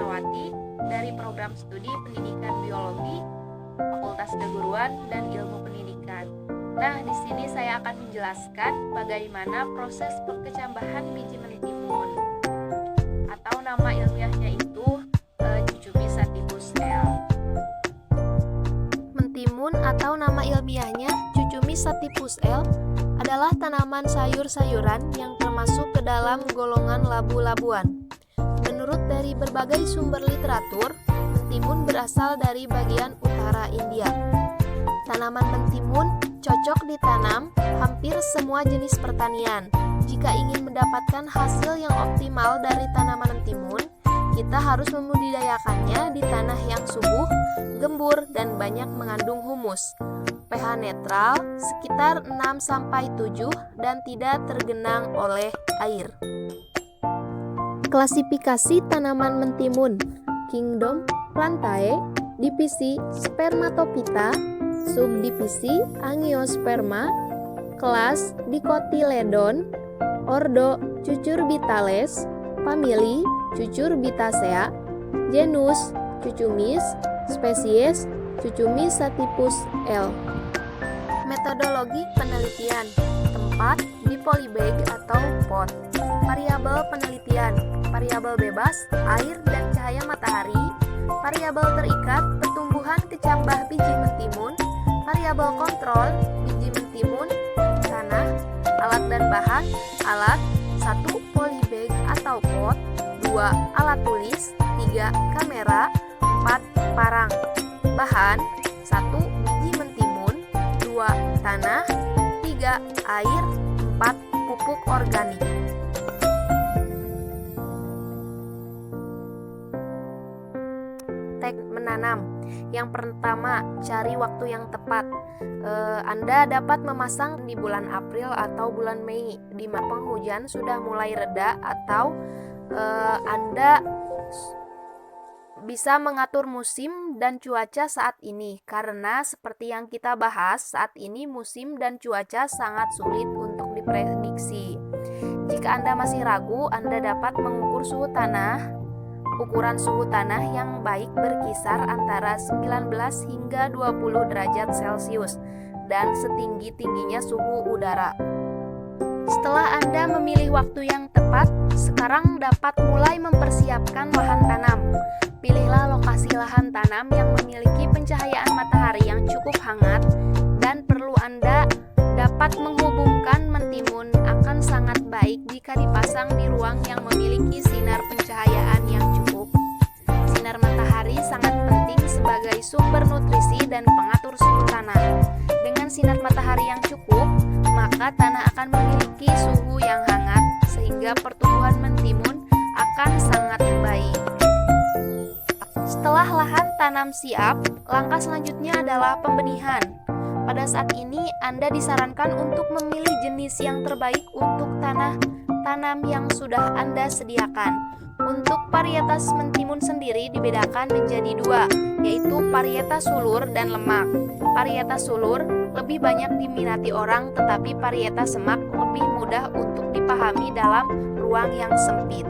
Krisnawati dari program studi Pendidikan Biologi, Fakultas Keguruan dan Ilmu Pendidikan. Nah, di sini saya akan menjelaskan bagaimana proses kecambahan biji mentimun atau nama ilmiahnya itu Cucumis sativus L. Mentimun atau nama ilmiahnya Cucumis sativus L adalah tanaman sayur-sayuran yang termasuk ke dalam golongan labu-labuan. Menurut dari berbagai sumber literatur, mentimun berasal dari bagian utara India. Tanaman mentimun cocok ditanam hampir semua jenis pertanian. Jika ingin mendapatkan hasil yang optimal dari tanaman mentimun, kita harus membudidayakannya di tanah yang subur, gembur, dan banyak mengandung humus. pH netral sekitar 6-7 dan tidak tergenang oleh air. Klasifikasi tanaman mentimun: Kingdom Plantae, divisi Spermatophyta, subdivisi Angiosperma, kelas Dicotyledon, ordo Cucurbitales, famili Cucurbitacea, genus Cucumis, spesies Cucumis sativus L. Metodologi penelitian: tempat di polybag atau pot. Variabel penelitian: variabel bebas, air dan cahaya matahari. Variabel terikat, pertumbuhan kecambah biji mentimun. Variabel kontrol, biji mentimun, tanah. Alat dan bahan: alat 1 polybag atau pot, 2 alat tulis, 3 kamera, 4 parang. Bahan: 1 biji mentimun, 2 tanah, 3 air, 4 pupuk organik. Teknik menanam. Yang pertama, cari waktu yang tepat. Anda dapat memasang di bulan April atau bulan Mei, di mana penghujan sudah mulai reda, atau Anda bisa mengatur musim dan cuaca saat ini, karena seperti yang kita bahas, saat ini musim dan cuaca sangat sulit untuk diprediksi. Jika Anda masih ragu, Anda dapat mengukur suhu tanah. Ukuran suhu tanah yang baik berkisar antara 19 hingga 20 derajat Celcius dan setinggi-tingginya suhu udara. Setelah Anda memilih waktu yang tepat, sekarang dapat mulai mempersiapkan lahan tanam. Pilihlah lokasi lahan tanam yang memiliki pencahayaan matahari yang cukup hangat, dan perlu Anda dapat menghubungkan mentimun akan sangat baik jika dipasang di ruang yang memiliki sinar pencahayaan yang cukup. Sinar matahari sangat penting sebagai sumber nutrisi dan pengatur suhu tanah. Dengan sinar matahari yang cukup, maka tanah akan memiliki suhu yang hangat sehingga pertumbuhan mentimun akan sangat baik. Setelah lahan tanam siap, langkah selanjutnya adalah pembenihan. Pada saat ini, Anda disarankan untuk memilih jenis yang terbaik untuk tanah tanam yang sudah Anda sediakan. Untuk varietas mentimun sendiri dibedakan menjadi 2, yaitu varietas sulur dan lemak. Varietas sulur lebih banyak diminati orang, tetapi varietas semak lebih mudah untuk dipahami dalam ruang yang sempit.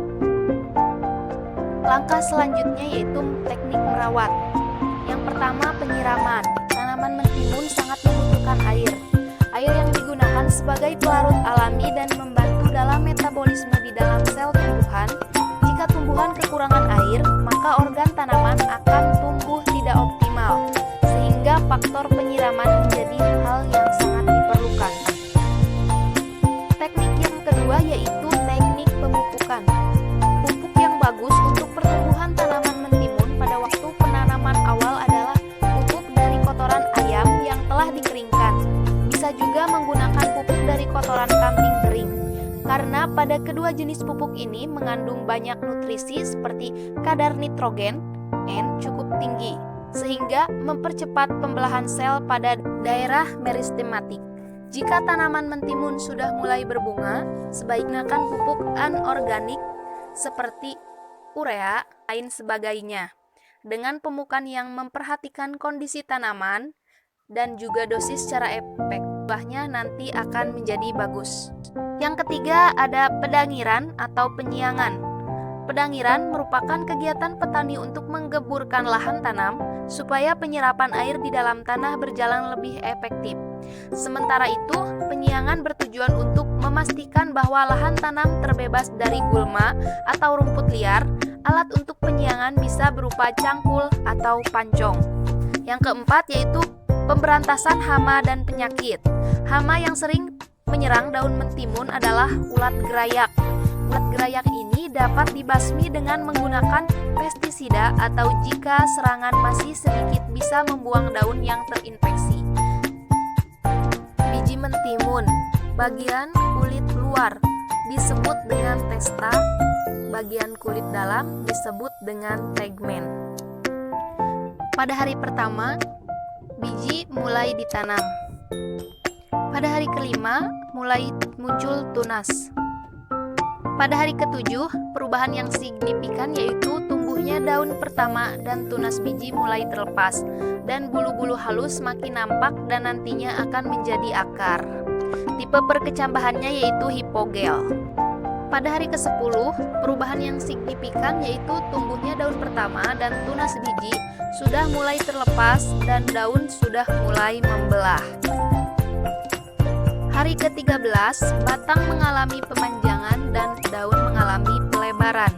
Langkah selanjutnya yaitu teknik merawat. Yang pertama, penyiraman. Tanaman mentimun sangat membutuhkan air. Air yang digunakan sebagai pelarut alami dan membantu dalam metabolisme di dalam sel tumbuhan. Jika tumbuhan kekurangan air, maka organ tanaman akan tumbuh tidak optimal, sehingga faktor penyiraman menjadi hal yang sangat diperlukan. Teknik yang kedua yaitu teknik pemupukan. Pupuk yang bagus untuk pertumbuhan tanaman mentimun pada waktu penanaman awal adalah pupuk dari kotoran ayam yang telah dikeringkan. Bisa juga menggunakan pupuk dari kotoran kambing kering, karena pada kedua jenis pupuk ini mengandung banyak nutrisi seperti kadar nitrogen N cukup tinggi, sehingga mempercepat pembelahan sel pada daerah meristematik. Jika tanaman mentimun sudah mulai berbunga, sebaiknya gunakan pupuk anorganik seperti urea, lain sebagainya, dengan pemupukan yang memperhatikan kondisi tanaman dan juga dosis secara efektif. Buahnya nanti akan menjadi bagus. Yang ketiga ada pedangiran atau penyiangan. Pedangiran merupakan kegiatan petani untuk menggeburkan lahan tanam supaya penyerapan air di dalam tanah berjalan lebih efektif. Sementara itu, penyiangan bertujuan untuk memastikan bahwa lahan tanam terbebas dari gulma atau rumput liar. Alat untuk penyiangan bisa berupa cangkul atau pancong. Yang keempat yaitu pemberantasan hama dan penyakit. Hama yang sering menyerang daun mentimun adalah ulat gerayak. Ulat gerayak ini dapat dibasmi dengan menggunakan pestisida atau jika serangan masih sedikit bisa membuang daun yang terinfeksi. Biji mentimun, bagian kulit luar disebut dengan testa, bagian kulit dalam disebut dengan tegmen. Pada hari pertama, biji mulai ditanam. Pada hari kelima, mulai muncul tunas. Pada hari ketujuh, perubahan yang signifikan yaitu tumbuhnya daun pertama dan tunas biji mulai terlepas, dan bulu-bulu halus makin nampak dan nantinya akan menjadi akar. Tipe perkecambahannya yaitu hipogel. Pada hari ke-10, perubahan yang signifikan yaitu tumbuhnya daun pertama dan tunas biji sudah mulai terlepas dan daun sudah mulai membelah. Hari ke-13, batang mengalami pemanjangan dan daun mengalami pelebaran.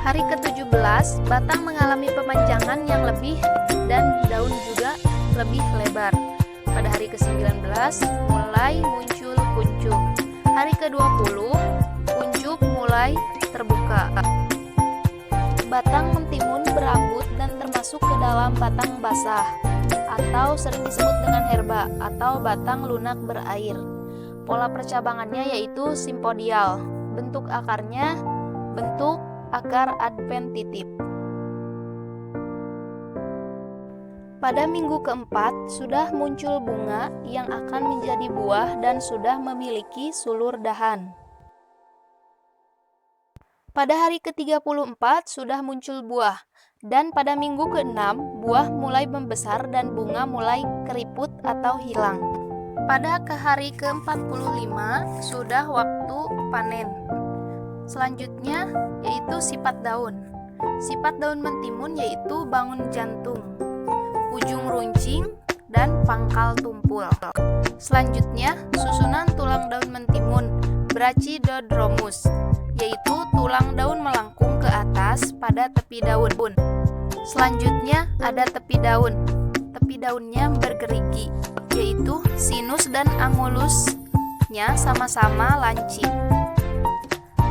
Hari ke-17, batang mengalami pemanjangan yang lebih dan daun juga lebih lebar. Pada hari ke-19, mulai muncul kuncup. Hari ke-20, kuncup mulai terbuka. Batang mentimun berambut dan termasuk ke dalam batang basah atau sering disebut dengan herba atau batang lunak berair. Pola percabangannya yaitu simpodial. Bentuk akarnya bentuk akar adventitif. Pada minggu keempat sudah muncul bunga yang akan menjadi buah dan sudah memiliki sulur dahan. Pada hari ke-34 sudah muncul buah, dan pada minggu ke-6 buah mulai membesar dan bunga mulai keriput atau hilang. Pada hari ke-45 sudah waktu panen. Selanjutnya yaitu sifat daun. Sifat daun mentimun yaitu bangun jantung, ujung runcing, dan pangkal tumpul. Selanjutnya susunan tulang daun mentimun Brachydodromus, yaitu tulang daun melengkung ke atas pada tepi daun. Selanjutnya ada tepi daun. Tepi daunnya bergerigi, yaitu sinus dan angulusnya sama-sama lancip.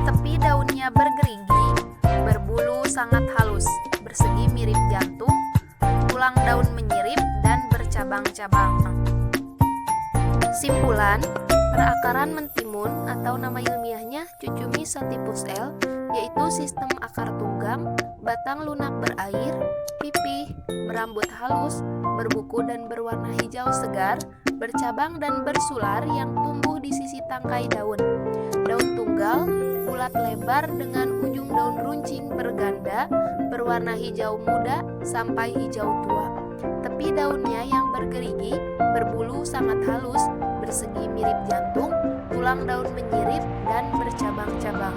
Tepi daunnya bergerigi, berbulu sangat halus, bersegi mirip jantung, tulang daun menyirip dan bercabang-cabang. Simpulan, perakaran mentimun atau nama ilmiahnya Cucumis sativus L, yaitu sistem akar tunggang, batang lunak berair, pipih, berambut halus, berbuku dan berwarna hijau segar, bercabang dan bersular yang tumbuh di sisi tangkai daun. Daun tunggal, bulat lebar dengan ujung daun runcing berganda, berwarna hijau muda sampai hijau tua. Tepi daunnya yang bergerigi, berbulu sangat halus, bersegi mirip jantung, tulang daun menyirip dan bercabang-cabang.